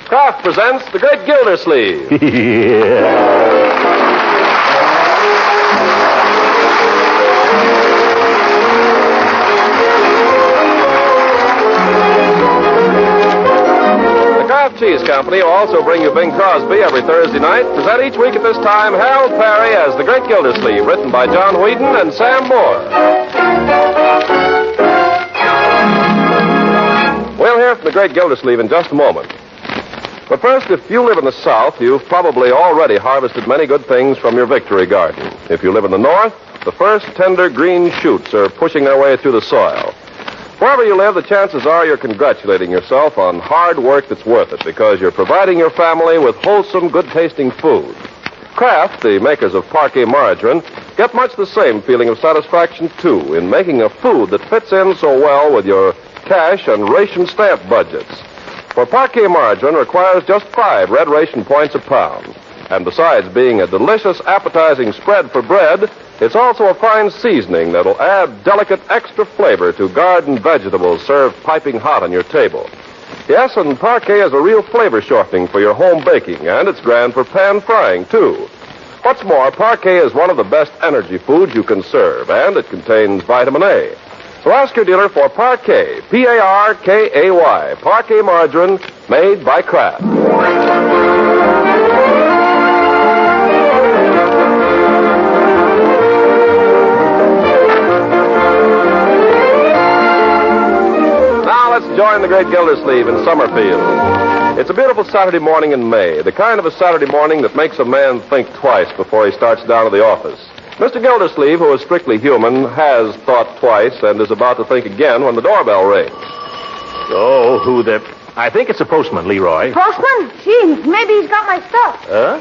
Kraft presents The Great Gildersleeve. The Kraft Cheese Company will also bring you Bing Crosby every Thursday night. Present each week at this time Harold Peary as The Great Gildersleeve, written by John Whedon and Sam Moore. We'll hear from The Great Gildersleeve in just a moment. But first, if you live in the South, you've probably already harvested many good things from your victory garden. If you live in the North, the first tender green shoots are pushing their way through the soil. Wherever you live, the chances are you're congratulating yourself on hard work that's worth it because you're providing your family with wholesome, good-tasting food. Kraft, the makers of Parquet margarine, get much the same feeling of satisfaction, too, in making a food that fits in so well with your cash and ration stamp budgets. For Parquet margarine requires just 5 red ration points a pound. And besides being a delicious, appetizing spread for bread, it's also a fine seasoning that'll add delicate extra flavor to garden vegetables served piping hot on your table. Yes, and Parquet is a real flavor shortening for your home baking, and it's grand for pan frying, too. What's more, Parquet is one of the best energy foods you can serve, and it contains vitamin A. So ask your dealer for Parquet, P-A-R-K-A-Y, Parquet margarine made by Kraft. Now let's join the Great Gildersleeve in Summerfield. It's a beautiful Saturday morning in May, the kind of a Saturday morning that makes a man think twice before he starts down to the office. Mr. Gildersleeve, who is strictly human, has thought twice and is about to think again when the doorbell rings. Oh, who the... I think it's a postman, Leroy. Postman? Gee, maybe he's got my stuff. Huh?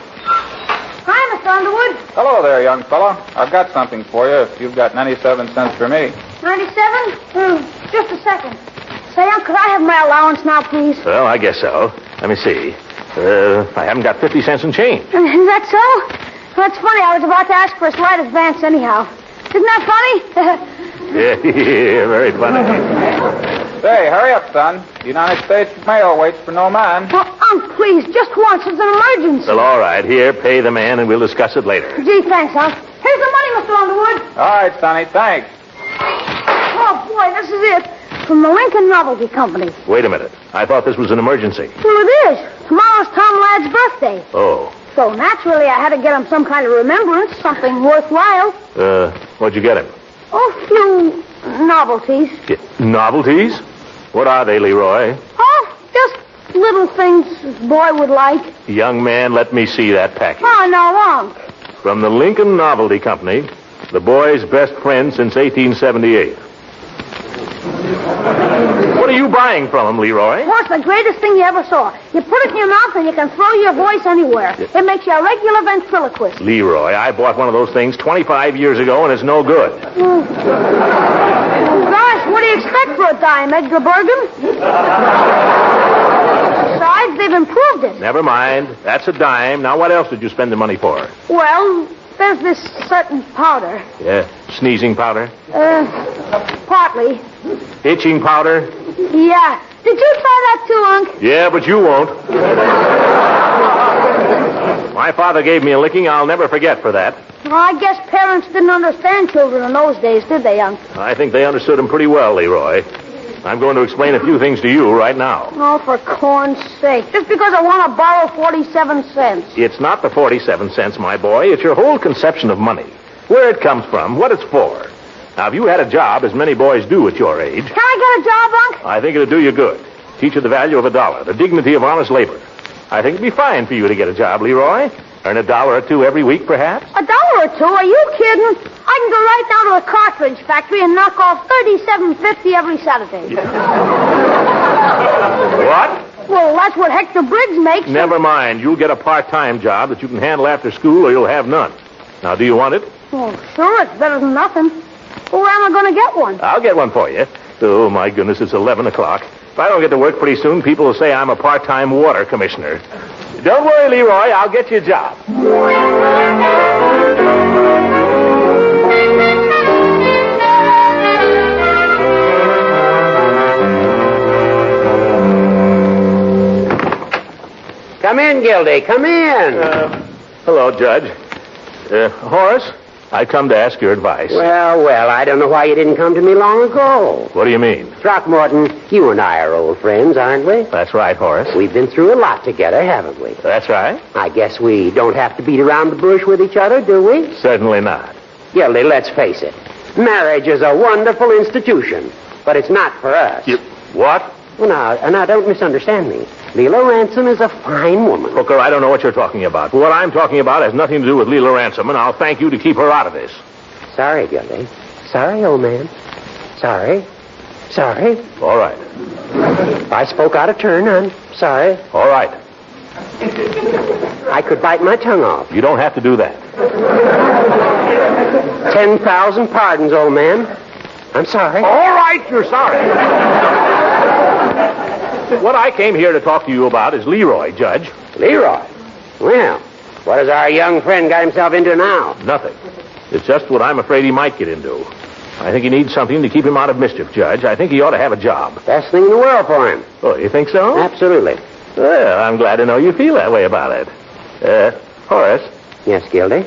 Hi, Mr. Underwood. Hello there, young fellow. I've got something for you if you've got 97 cents for me. 97? Just a second. Say, could I have my allowance now, please? Well, I guess so. Let me see. I haven't got 50 cents in change. Is that so? That's funny. I was about to ask for a slight advance anyhow. Isn't that funny? Yeah, very funny. Say, hurry up, son. The United States mail waits for no man. Well, please, just once. It's an emergency. Well, all right. Here, pay the man, and we'll discuss it later. Gee, thanks, Unc. Here's the money, Mr. Underwood. All right, Sonny, thanks. Oh, boy, this is it. From the Lincoln Novelty Company. Wait a minute. I thought this was an emergency. Well, it is. Tomorrow's Tom Ladd's birthday. Oh. So, naturally, I had to get him some kind of remembrance, something worthwhile. What'd you get him? Oh, a few novelties. Novelties? What are they, Leroy? Oh, just little things a boy would like. Young man, let me see that package. Oh, no, Unc. From the Lincoln Novelty Company, the boy's best friend since 1878. What are you buying from him, Leroy? Oh, it's the greatest thing you ever saw. You put it in your mouth and you can throw your voice anywhere. It makes you a regular ventriloquist. Leroy, I bought one of those things 25 years ago, and it's no good. Gosh, what do you expect for a dime, Edgar Bergen? Besides, they've improved it. Never mind. That's a dime. Now, what else did you spend the money for? Well, there's this certain powder. Yeah, sneezing powder? Partly. Itching powder? Yeah. Did you try that too, Unc? Yeah, but you won't. My father gave me a licking I'll never forget for that. Well, I guess parents didn't understand children in those days, did they, Unc? I think they understood him pretty well, Leroy. I'm going to explain a few things to you right now. Oh, for corn's sake. Just because I want to borrow 47 cents. It's not the 47 cents, my boy. It's your whole conception of money. Where it comes from, what it's for. Now, if you had a job, as many boys do at your age... Can I get a job, Unc? I think it'd do you good. Teach you the value of $1, the dignity of honest labor. I think it'd be fine for you to get a job, Leroy. Earn $1 or $2 every week, perhaps. $1 or $2? Are you kidding? I can go right down to the cartridge factory and knock off $37.50 every Saturday. What? Well, that's what Hector Briggs makes. Never mind. You'll get a part-time job that you can handle after school, or you'll have none. Now, do you want it? Oh, sure, it's better than nothing. Well, where am I going to get one? I'll get one for you. Oh, my goodness, it's 11 o'clock. If I don't get to work pretty soon, people will say I'm a part-time water commissioner. Don't worry, Leroy. I'll get you a job. Come in, Gildy. Come in. Hello, Judge. Horace, I come to ask your advice. Well, I don't know why you didn't come to me long ago. What do you mean? Throckmorton, you and I are old friends, aren't we? That's right, Horace. We've been through a lot together, haven't we? That's right. I guess we don't have to beat around the bush with each other, do we? Certainly not. Gildy, let's face it. Marriage is a wonderful institution, but it's not for us. What? Well, now, don't misunderstand me. Leela Ransom is a fine woman. Hooker, I don't know what you're talking about. What I'm talking about has nothing to do with Leela Ransom, and I'll thank you to keep her out of this. Sorry, Gildy. Sorry, old man. Sorry. All right. I spoke out of turn. I'm sorry. All right. I could bite my tongue off. You don't have to do that. 10,000 pardons, old man. I'm sorry. All right, you're sorry. What I came here to talk to you about is Leroy, Judge. Leroy? Well, what has our young friend got himself into now? Nothing. It's just what I'm afraid he might get into. I think he needs something to keep him out of mischief, Judge. I think he ought to have a job. Best thing in the world for him. Oh, you think so? Absolutely. Well, I'm glad to know you feel that way about it. Horace. Yes, Gildy?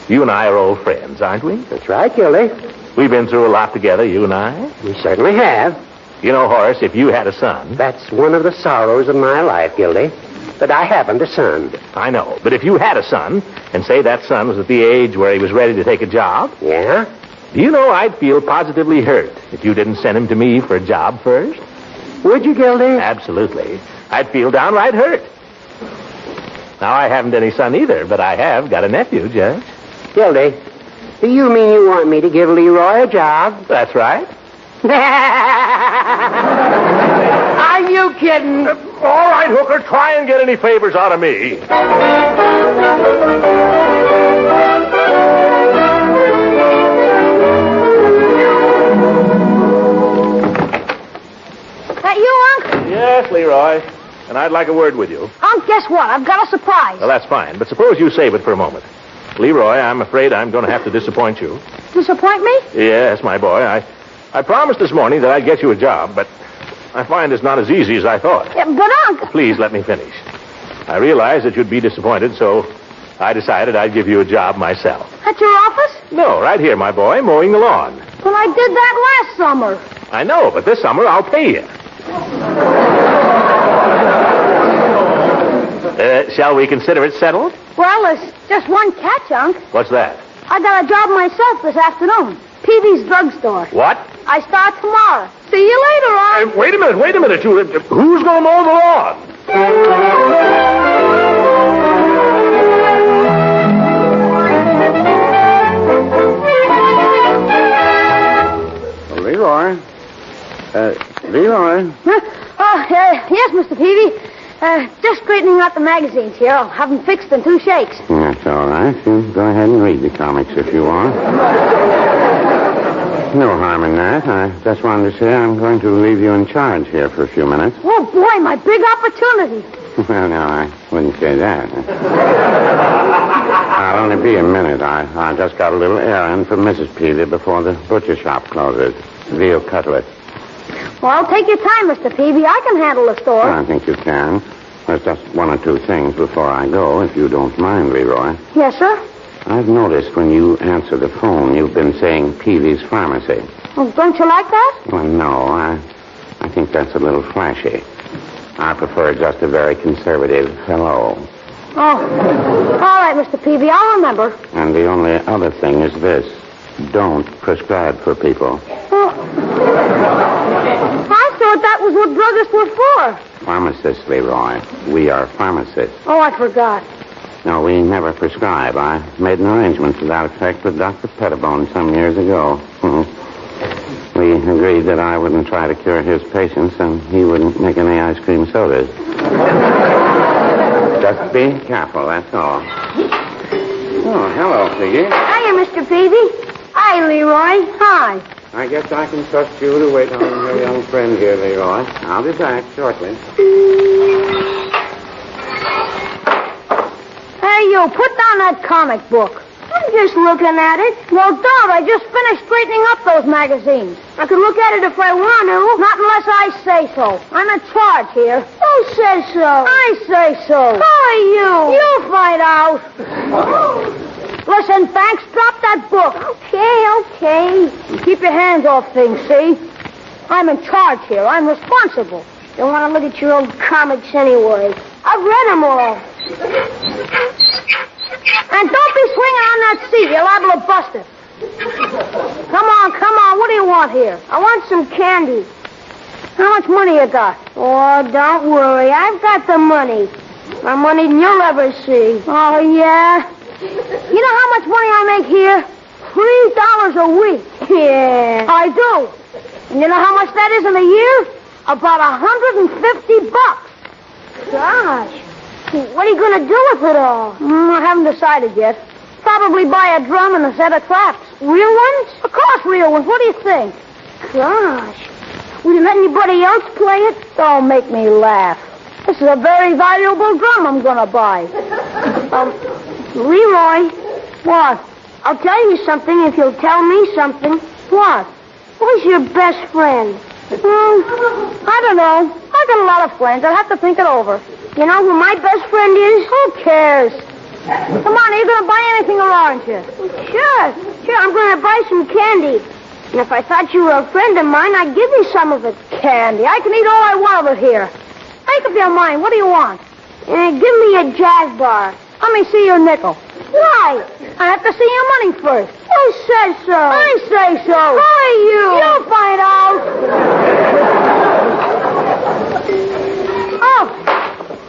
You and I are old friends, aren't we? That's right, Gildy. We've been through a lot together, you and I. We certainly have. You know, Horace, if you had a son... That's one of the sorrows of my life, Gildy. That I haven't a son. I know, but if you had a son, and say that son was at the age where he was ready to take a job... Yeah? Do you know I'd feel positively hurt if you didn't send him to me for a job first? Would you, Gildy? Absolutely. I'd feel downright hurt. Now, I haven't any son either, but I have got a nephew, Judge. Gildy, do you mean you want me to give Leroy a job? That's right. Are you kidding? All right, Hooker, try and get any favors out of me. That you, Unc? Yes, Leroy. And I'd like a word with you. Unc, guess what? I've got a surprise. Well, that's fine, but suppose you save it for a moment. Leroy, I'm afraid I'm going to have to disappoint you. Disappoint me? Yes, my boy. I promised this morning that I'd get you a job, but I find it's not as easy as I thought. Yeah, but, Unc... Please let me finish. I realized that you'd be disappointed, so I decided I'd give you a job myself. At your office? No, right here, my boy, mowing the lawn. Well, I did that last summer. I know, but this summer I'll pay you. Shall we consider it settled? Well, there's just one catch, Unc. What's that? I got a job myself this afternoon. Peavy's drugstore. What? I start tomorrow. See you later, Unc. Wait a minute. Who's going to mow the lawn? Leroy. Leroy. Yes, Mr. Peavy. Just straightening out the magazines here. I'll have them fixed in 2 shakes. That's all right. You go ahead and read the comics if you want. No harm in that. I just wanted to say I'm going to leave you in charge here for a few minutes. Oh, boy, my big opportunity. Well, no, I wouldn't say that. I'll only be a minute. I just got a little errand for Mrs. Peavy before the butcher shop closes. Veal cutlet. Well, I'll take your time, Mr. Peavy. I can handle the store. I think you can. There's just 1 or 2 things before I go, if you don't mind, Leroy. Yes, sir? I've noticed when you answer the phone, you've been saying Peavy's Pharmacy. Oh, don't you like that? Well, no, I think that's a little flashy. I prefer just a very conservative hello. Oh, all right, Mr. Peavy. I'll remember. And the only other thing is this. Don't prescribe for people. Oh. I thought that was what druggists were for. Pharmacists, Leroy. We are pharmacists. Oh, I forgot. No, we never prescribe. I made an arrangement to that effect with Dr. Pettibone some years ago. We agreed that I wouldn't try to cure his patients and he wouldn't make any ice cream sodas. Just be careful, that's all. Oh, hello, Piggy. Hiya, Mr. Peavy. Hi, Leroy. Hi. I guess I can trust you to wait on your young friend here, Leroy. I'll be back shortly. Hey, you, put down that comic book. I'm just looking at it. Well, don't. I just finished straightening up those magazines. I could look at it if I want to, not unless I say so. I'm in charge here. Oh, Who says so? I say so. Who are you? You'll find out. Listen, Banks, drop that book. Okay. Keep your hands off things, see? I'm in charge here. I'm responsible. Don't want to look at your old comics anyway. I've read them all. And don't be swinging on that seat. You're liable to bust it. Come on. What do you want here? I want some candy. How much money you got? Oh, don't worry. I've got the money. More money than you'll ever see. Oh, yeah? You know how much money I make here? $3 a week. Yeah. I do. And you know how much that is in a year? About $150. Gosh. What are you going to do with it all? I haven't decided yet. Probably buy a drum and a set of traps. Real ones? Of course, real ones. What do you think? Gosh. Will you let anybody else play it? Don't make me laugh. This is a very valuable drum I'm going to buy. Leroy. What? I'll tell you something if you'll tell me something. What? Who's your best friend? I don't know. I've got a lot of friends. I'll have to think it over. You know who my best friend is? Who cares? Come on, are you going to buy anything or aren't you? Sure. I'm going to buy some candy. And if I thought you were a friend of mine, I'd give you some of it. Candy. I can eat all I want of it here. Make up your mind. What do you want? Give me a jazz bar. Let me see your nickel. Why? I have to see your money first. Who says so? I say so. Who are you? You'll find out. Oh.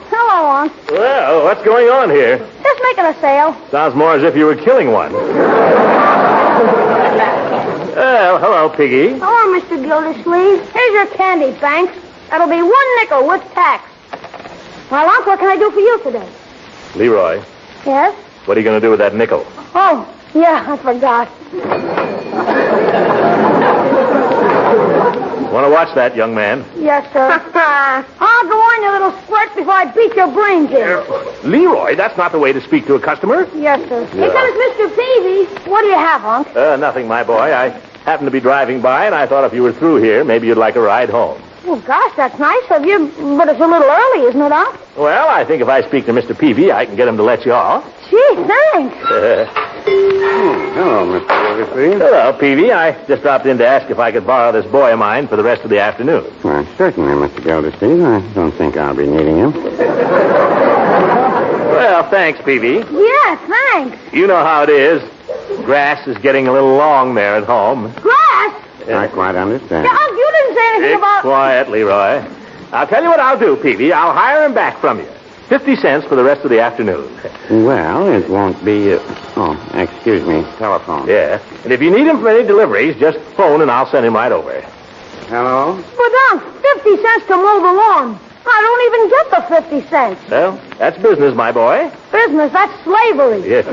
Hello, Unc. Well, what's going on here? Just making a sale. Sounds more as if you were killing one. Well, hello, Piggy. Hello, Mr. Gildersleeve. Here's your candy, Banks. That'll be $1 nickel with tax. Well, Unc, what can I do for you today? Leroy, Yes? what are you going to do with that nickel? Oh, yeah, I forgot. Want to watch that, young man? Yes, sir. I'll go on, you little squirt, before I beat your brains in. Leroy, that's not the way to speak to a customer. Yes, sir. Here comes Mr. Peavy. What do you have, Unc? Nothing, my boy. I happened to be driving by, and I thought if you were through here, maybe you'd like a ride home. Well, gosh, that's nice of you, but it's a little early, isn't it, Unc? Well, I think if I speak to Mr. Peavy, I can get him to let you off. Gee, thanks. Hello, Mr. Gildersleeve. Hello, Peavy. I just dropped in to ask if I could borrow this boy of mine for the rest of the afternoon. Well, certainly, Mr. Gildersleeve. I don't think I'll be needing him. Well, thanks, Peavy. Yeah, thanks. You know how it is. Grass is getting a little long there at home. Grass? I quite understand. Yeah, Unc, you didn't say anything Be about... quiet, Leroy. I'll tell you what I'll do, Peavy. I'll hire him back from you. 50 cents for the rest of the afternoon. Well, it won't be... excuse me, telephone. Yeah. And if you need him for any deliveries, just phone and I'll send him right over. Hello? But, Unc, 50 cents to mow the lawn. I don't even get the 50 cents. Well, that's business, my boy. Business, that's slavery. Yes.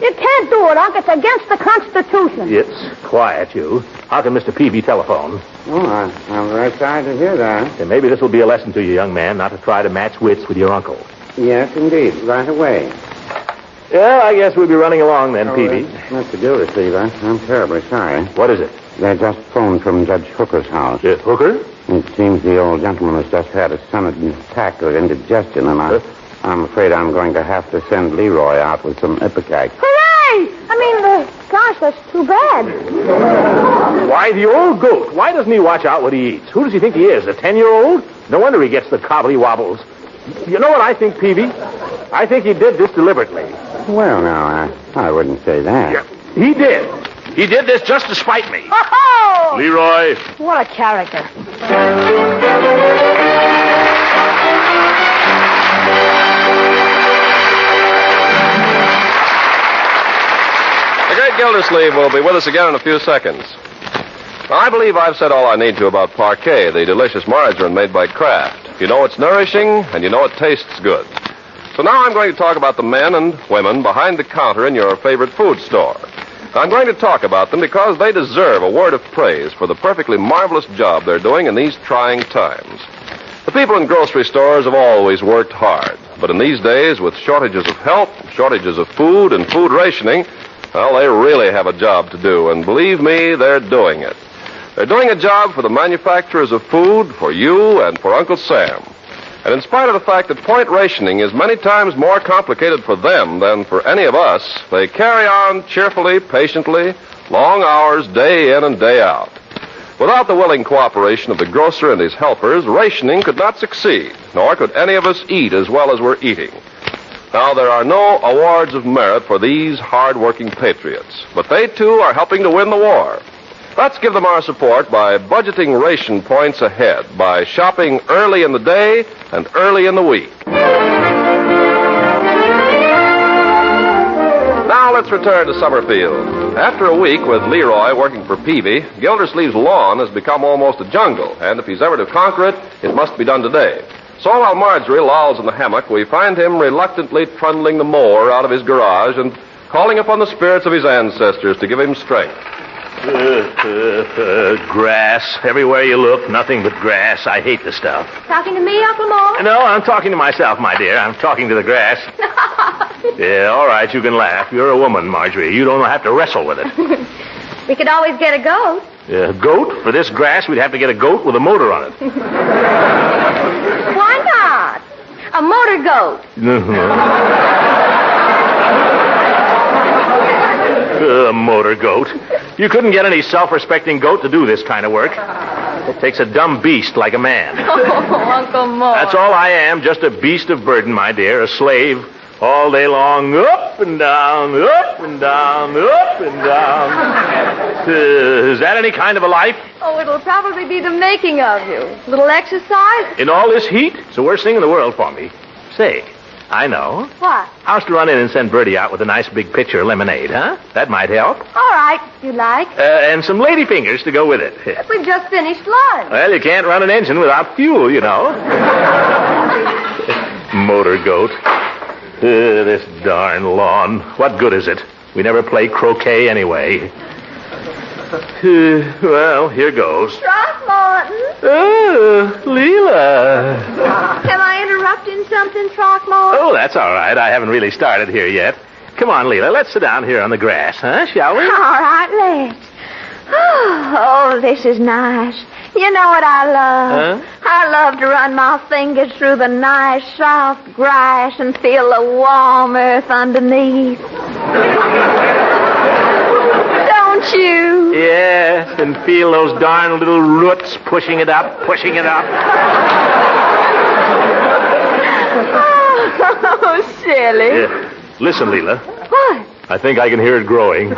You can't do it, Unc. It's against the Constitution. It's quiet, you. How can Mr. Peavy telephone? Oh, I'm very sorry to hear that. And maybe this will be a lesson to you, young man, not to try to match wits with your uncle. Yes, indeed. Right away. Well, I guess we'll be running along then, Peavy. Mr. Gildersleeve, I'm terribly sorry. What is it? They just phoned from Judge Hooker's house. Hooker? It seems the old gentleman has just had a sudden attack of indigestion, and I'm afraid I'm going to have to send Leroy out with some Ipecac. Hooray! Gosh, that's too bad. Why, the old goat. Why doesn't he watch out what he eats? Who does he think he is, a 10-year-old? No wonder he gets the cobbly wobbles. You know what I think, Peavy? I think he did this deliberately. Well, now, I wouldn't say that. Yeah, he did. He did this just to spite me. Oh! Leroy. What a character. The Great Gildersleeve will be with us again in a few seconds. Now, I believe I've said all I need to about Parquet, the delicious margarine made by Kraft. You know it's nourishing, and you know it tastes good. So now I'm going to talk about the men and women behind the counter in your favorite food store. I'm going to talk about them because they deserve a word of praise for the perfectly marvelous job they're doing in these trying times. The people in grocery stores have always worked hard, but in these days, with shortages of help, shortages of food, and food rationing, well, they really have a job to do, and believe me, they're doing it. They're doing a job for the manufacturers of food, for you, and for Uncle Sam. And in spite of the fact that point rationing is many times more complicated for them than for any of us, they carry on cheerfully, patiently, long hours, day in and day out. Without the willing cooperation of the grocer and his helpers, rationing could not succeed, nor could any of us eat as well as we're eating. Now, there are no awards of merit for these hard-working patriots, but they, too, are helping to win the war. Let's give them our support by budgeting ration points ahead, by shopping early in the day and early in the week. Now let's return to Summerfield. After a week with Leroy working for Peavy, Gildersleeve's lawn has become almost a jungle, and if he's ever to conquer it, it must be done today. So while Marjorie lolls in the hammock, we find him reluctantly trundling the mower out of his garage and calling upon the spirits of his ancestors to give him strength. Grass. Everywhere you look, nothing but grass. I hate the stuff. Talking to me, Uncle Mort? No, I'm talking to myself, my dear. I'm talking to the grass. Yeah, all right, you can laugh. You're a woman, Marjorie. You don't have to wrestle with it. We could always get a goat. A goat? For this grass, we'd have to get a goat with a motor on it. Why not? A motor goat. A motor goat. You couldn't get any self-respecting goat to do this kind of work. It takes a dumb beast like a man. Oh, Uncle Mort. That's all I am, just a beast of burden, my dear, a slave. All day long, up and down, up and down, up and down. Is that any kind of a life? Oh, it'll probably be the making of you. A little exercise? In all this heat? It's the worst thing in the world for me. Say, I know. What? How's to run in and send Bertie out with a nice big pitcher of lemonade, huh? That might help. All right, if you like. And some lady fingers to go with it. We've just finished lunch. Well, you can't run an engine without fuel, you know. Motor goat. This darn lawn. What good is it? We never play croquet anyway. Well, here goes. Throckmorton. Oh, Leela. Am I interrupting something, Throckmorton? Oh, that's all right. I haven't really started here yet. Come on, Leela. Let's sit down here on the grass, huh? Shall we? All right, let's. Oh, this is nice. You know what I love? Huh? I love to run my fingers through the nice, soft grass and feel the warm earth underneath. Don't you? Yes, and feel those darn little roots pushing it up, pushing it up. Oh, silly. Yeah. Listen, Leela. What? I think I can hear it growing.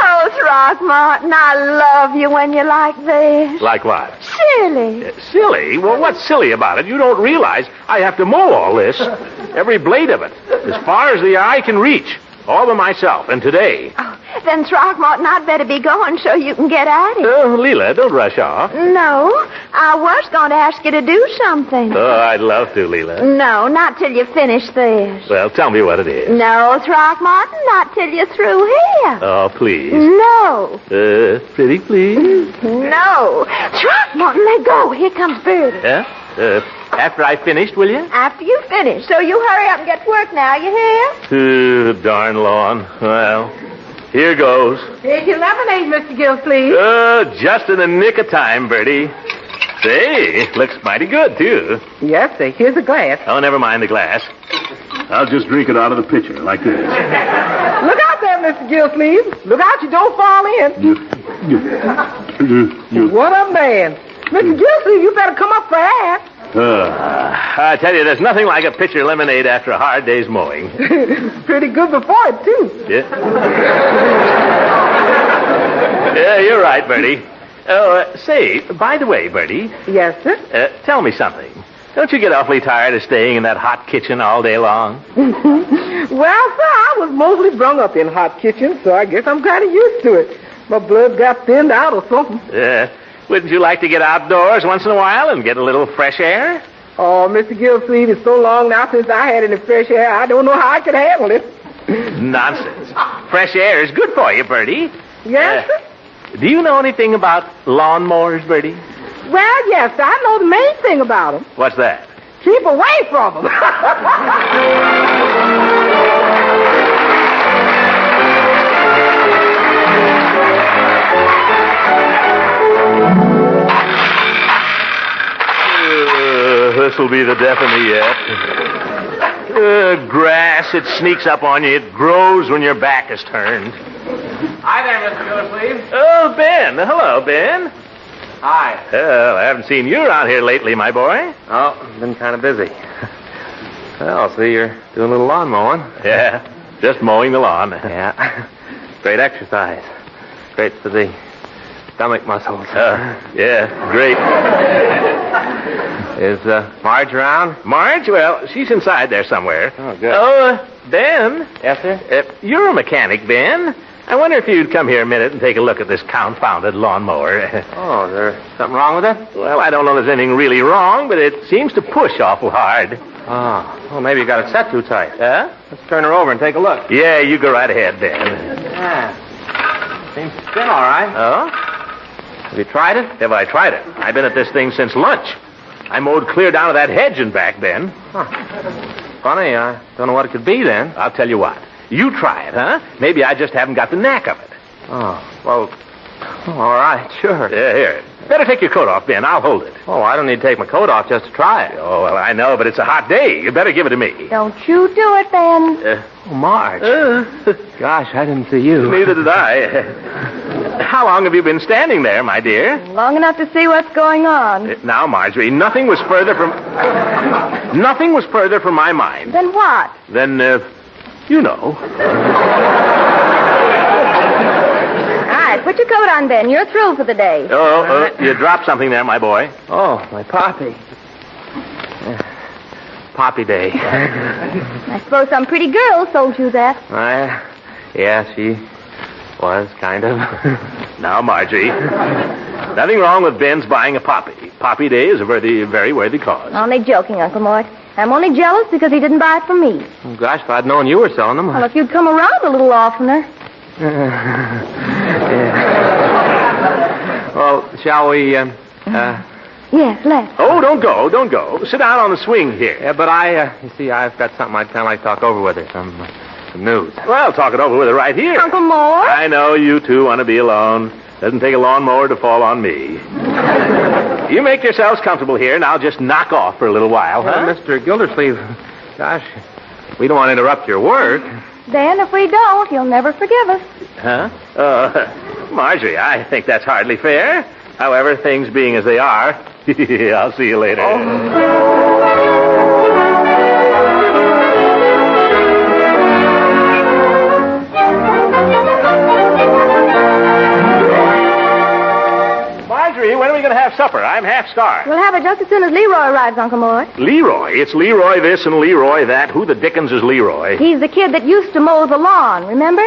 Oh, Throckmorton, I love you when you're like this. Like what? Silly. Silly? Well, what's silly about it? You don't realize I have to mow all this. Every blade of it. As far as the eye can reach. All by myself. And today. Oh, then, Throckmorton, I'd better be going so you can get at it. Oh, Leela, don't rush off. No, I was going to ask you to do something. Oh, I'd love to, Leela. No, not till you finish this. Well, tell me what it is. No, Throckmorton, not till you're through here. Oh, please. No. Pretty please? No. Throckmorton, let go. Here comes Bertie. Yeah? After I finished, will you? After you finish. So you hurry up and get to work now, you hear? Darn lawn. Well, here goes. Here's your lemonade, Mr. Gildersleeve. Just in the nick of time, Bertie. Say, looks mighty good, too. Yes, sir. Here's a glass. Oh, never mind the glass. I'll just drink it out of the pitcher, like this. Look out there, Mr. Gildersleeve. Look out, you don't fall in. What a man. Mr. Gildersleeve, you better come up for air. I tell you, there's nothing like a pitcher of lemonade after a hard day's mowing. Pretty good before it, too. Yeah. Yeah, you're right, Bertie. Say, by the way, Bertie. Yes, sir. Tell me something. Don't you get awfully tired of staying in that hot kitchen all day long? Well, sir, I was mostly brung up in hot kitchens, so I guess I'm kind of used to it. My blood got thinned out or something. Yeah. Wouldn't you like to get outdoors once in a while and get a little fresh air? Oh, Mr. Gildersleeve, it's so long now since I had any fresh air, I don't know how I could handle it. Nonsense. Fresh air is good for you, Bertie. Yes, sir? Do you know anything about lawnmowers, Bertie? Well, yes, sir. I know the main thing about them. What's that? Keep away from them. This'll be the death of me yet. Grass, it sneaks up on you. It grows when your back is turned. Hi there, Mr. Gildersleeve. Oh, Ben. Hello, Ben. Hi. Well, I haven't seen you around here lately, my boy. Oh, been kind of busy. Well, see, you're doing a little lawn mowing. Yeah, just mowing the lawn. Yeah. Great exercise. Great for the stomach muscles. Yeah, great. Is Marge around? Marge? Well, she's inside there somewhere. Oh, good. Oh, Ben. Yes, sir? You're a mechanic, Ben. I wonder if you'd come here a minute and take a look at this confounded lawnmower. Oh, is there something wrong with it? Well, I don't know if there's anything really wrong, but it seems to push awful hard. Oh, well, maybe you got it set too tight. Huh? Let's turn her over and take a look. Yeah, you go right ahead, Ben. Yeah. Seems to spin all right. Oh? Have you tried it? Have I tried it? I've been at this thing since lunch. I mowed clear down to that hedge and back, Ben. Huh. Funny, I don't know what it could be then. I'll tell you what. You try it, huh? Maybe I just haven't got the knack of it. Oh, well, all right, sure. Yeah, here. Better take your coat off, Ben. I'll hold it. Oh, I don't need to take my coat off just to try it. Oh, well, I know, but it's a hot day. You better give it to me. Don't you do it, Ben. Oh, Marge. Gosh, I didn't see you. Neither did I. How long have you been standing there, my dear? Long enough to see what's going on. Now, Marjorie, nothing was further from my mind Then what? than, you know. All right, put your coat on, Ben. You're through for the day. Oh, you dropped something there, my boy. Oh, my poppy. Poppy day. I suppose some pretty girl sold you that. Yeah, she was, kind of. Now, Margie, nothing wrong with Ben's buying a poppy. Poppy Day is a very, very worthy cause. Only joking, Uncle Mort. I'm only jealous because he didn't buy it for me. Oh, gosh, if I'd known you were selling them. Well, if you'd come around a little oftener. Well, shall we, Yes, let's. Oh, don't go. Sit down on the swing here. Yeah, but you see, I've got something I'd kind of like to talk over with her. Some news. Well, talk it over with her right here. Uncle Mort? I know you two want to be alone. Doesn't take a lawnmower to fall on me. You make yourselves comfortable here, and I'll just knock off for a little while, huh? Mr. Gildersleeve, gosh, we don't want to interrupt your work. Then, if we don't, you'll never forgive us. Huh? Marjorie, I think that's hardly fair. However, things being as they are, I'll see you later. Marjorie, when are we going to have supper? I'm half starved. We'll have it just as soon as Leroy arrives, Uncle Mort. Leroy? It's Leroy this and Leroy that. Who the dickens is Leroy? He's the kid that used to mow the lawn, remember?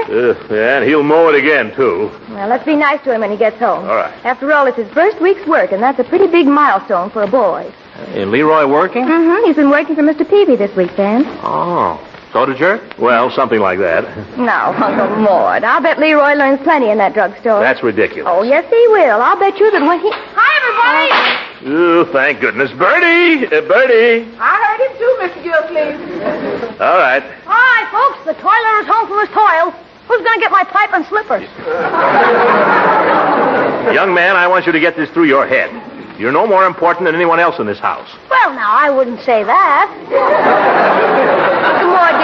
Yeah, and he'll mow it again, too. Well, let's be nice to him when he gets home. All right. After all, it's his first week's work, and that's a pretty big milestone for a boy. Is Leroy working? Mm-hmm. He's been working for Mr. Peavy this week, Ben. Oh, soda jerk? Well, something like that. Now, Uncle Mort, I'll bet Leroy learns plenty in that drugstore. That's ridiculous. Oh, yes, he will. I'll bet you that when he... Hi, everybody! Oh, thank goodness. Bertie! Bertie! I heard him too, Mr. Gildersleeve. All right. Hi, folks. The toiler is home from his toil. Who's going to get my pipe and slippers? Young man, I want you to get this through your head. You're no more important than anyone else in this house. Well, now, I wouldn't say that. Uncle Mort,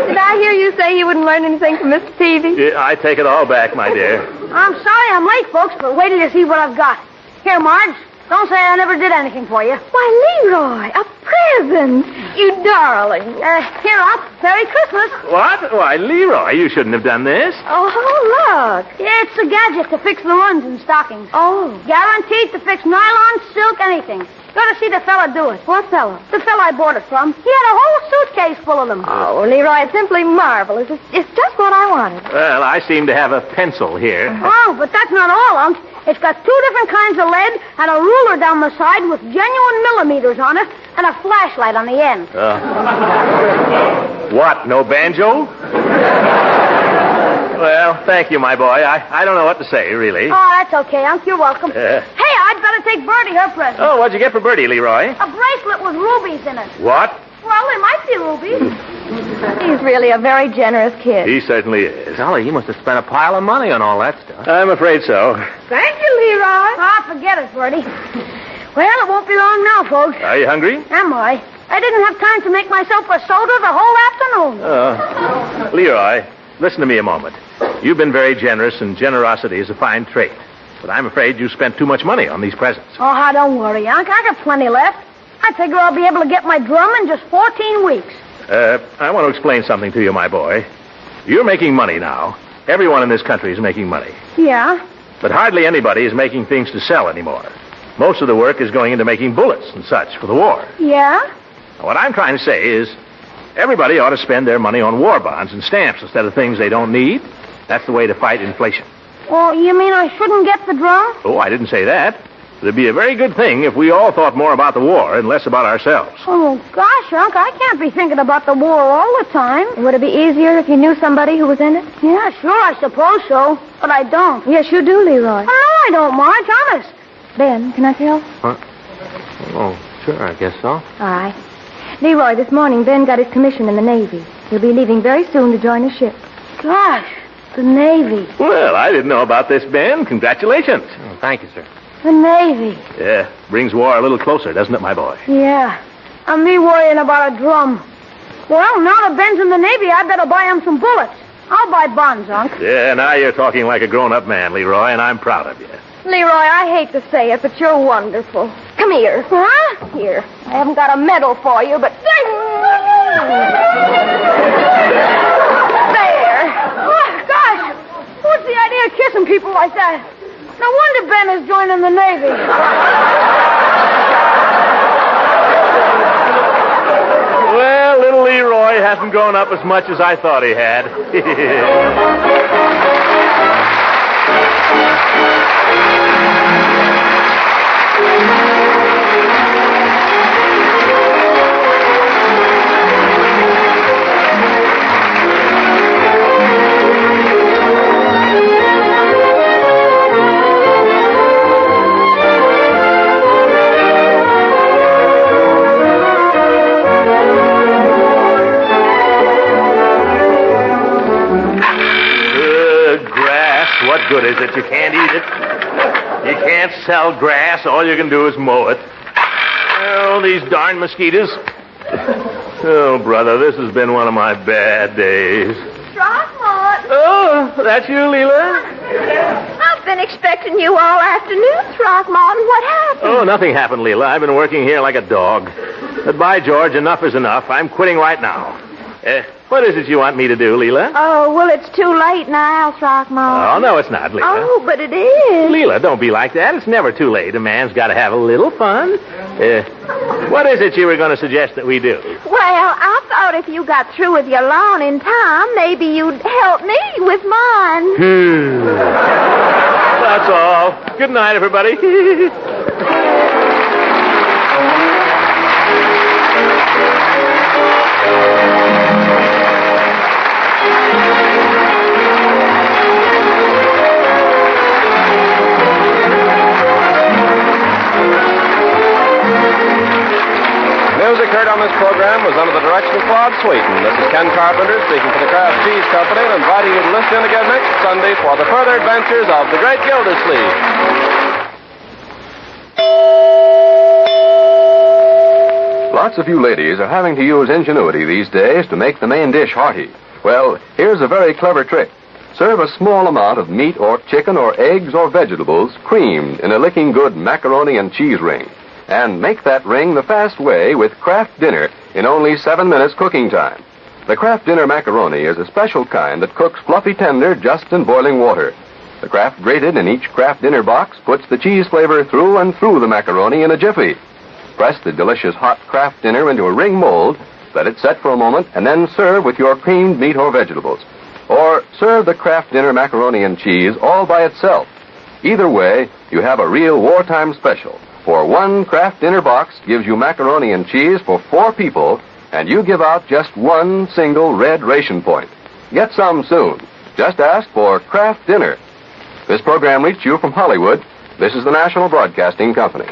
did I hear you say you wouldn't learn anything from Mr. Peavy? Yeah, I take it all back, my dear. I'm sorry I'm late, folks, but wait till you see what I've got. Here, Marge, don't say I never did anything for you. Why, Leroy, a present. You darling. Here, up. Merry Christmas. What? Why, Leroy, you shouldn't have done this. Oh, look. It's a gadget to fix the runs in stockings. Oh. Guaranteed to fix nylon, silk, anything. Got to see the fella do it. What fella? The fella I bought it from. He had a whole suitcase full of them. Oh, Leroy, it's simply marvelous. It's just what I wanted. Well, I seem to have a pencil here. Oh, but that's not all, Unc. It's got 2 different kinds of lead and a ruler down the side with genuine millimeters on it and a flashlight on the end. What, no banjo? Well, thank you, my boy. I don't know what to say, really. Oh, that's okay, Unc. You're welcome. Hey, I'd better take Bertie her present. Oh, what'd you get for Bertie, Leroy? A bracelet with rubies in it. What? Well, they might be rubies. He's really a very generous kid. He certainly is. Golly, he must have spent a pile of money on all that stuff. I'm afraid so. Thank you, Leroy. Ah, forget it, Bertie. Well, it won't be long now, folks. Are you hungry? Am I? I didn't have time to make myself a soda the whole afternoon. Leroy, listen to me a moment. You've been very generous, and generosity is a fine trait. But I'm afraid you spent too much money on these presents. Oh, don't worry, Unc. I got plenty left. I figure I'll be able to get my drum in just 14 weeks. I want to explain something to you, my boy. You're making money now. Everyone in this country is making money. Yeah? But hardly anybody is making things to sell anymore. Most of the work is going into making bullets and such for the war. Yeah? Now, what I'm trying to say is everybody ought to spend their money on war bonds and stamps instead of things they don't need. That's the way to fight inflation. Oh, you mean I shouldn't get the drum? Oh, I didn't say that. It'd be a very good thing if we all thought more about the war and less about ourselves. Oh, gosh, Unc, I can't be thinking about the war all the time. Would it be easier if you knew somebody who was in it? Yeah, sure, I suppose so. But I don't. Yes, you do, Leroy. Oh, no, I don't, Marge, honest. Ben, can I tell? Huh? Oh, sure, I guess so. All right. Leroy, this morning, Ben got his commission in the Navy. He'll be leaving very soon to join a ship. Gosh, the Navy. Well, I didn't know about this, Ben. Congratulations. Oh, thank you, sir. The Navy. Yeah, brings war a little closer, doesn't it, my boy? Yeah. And me worrying about a drum. Well, now that Ben's in the Navy, I better buy him some bullets. I'll buy bonds, Unc. Yeah, now you're talking like a grown-up man, Leroy, and I'm proud of you. Leroy, I hate to say it, but you're wonderful. Come here. Huh? Here. I haven't got a medal for you, but... There! Oh, gosh. What's the idea of kissing people like that? No wonder Ben is joining the Navy. Well, little Leroy hasn't grown up as much as I thought he had. What good is it? You can't eat it. You can't sell grass. All you can do is mow it. Oh, these darn mosquitoes. Oh, brother, this has been one of my bad days. Throckmorton. Oh, that's you, Leela? I've been expecting you all afternoon, Throckmorton. What happened? Oh, nothing happened, Leela. I've been working here like a dog. But by George, enough is enough. I'm quitting right now. What is it you want me to do, Leela? Oh, well, it's too late now, Throckmorton. Oh, no, it's not, Leela. Oh, but it is. Leela, don't be like that. It's never too late. A man's got to have a little fun. What is it you were going to suggest that we do? Well, I thought if you got through with your lawn in time, maybe you'd help me with mine. That's all. Good night, everybody. Music heard on this program was under the direction of Claude Sweeten. This is Ken Carpenter speaking for the Kraft Cheese Company and inviting you to listen in again next Sunday for the further adventures of the Great Gildersleeve. Lots of you ladies are having to use ingenuity these days to make the main dish hearty. Well, here's a very clever trick. Serve a small amount of meat or chicken or eggs or vegetables creamed in a licking good macaroni and cheese ring. And make that ring the fast way with Kraft Dinner in only 7 minutes cooking time. The Kraft Dinner macaroni is a special kind that cooks fluffy tender just in boiling water. The Kraft grated in each Kraft Dinner box puts the cheese flavor through and through the macaroni in a jiffy. Press the delicious hot Kraft Dinner into a ring mold, let it set for a moment, and then serve with your creamed meat or vegetables. Or serve the Kraft Dinner macaroni and cheese all by itself. Either way, you have a real wartime special. For one Kraft Dinner box gives you macaroni and cheese for 4 people, and you give out just one single red ration point. Get some soon. Just ask for Kraft Dinner. This program reached you from Hollywood. This is the National Broadcasting Company.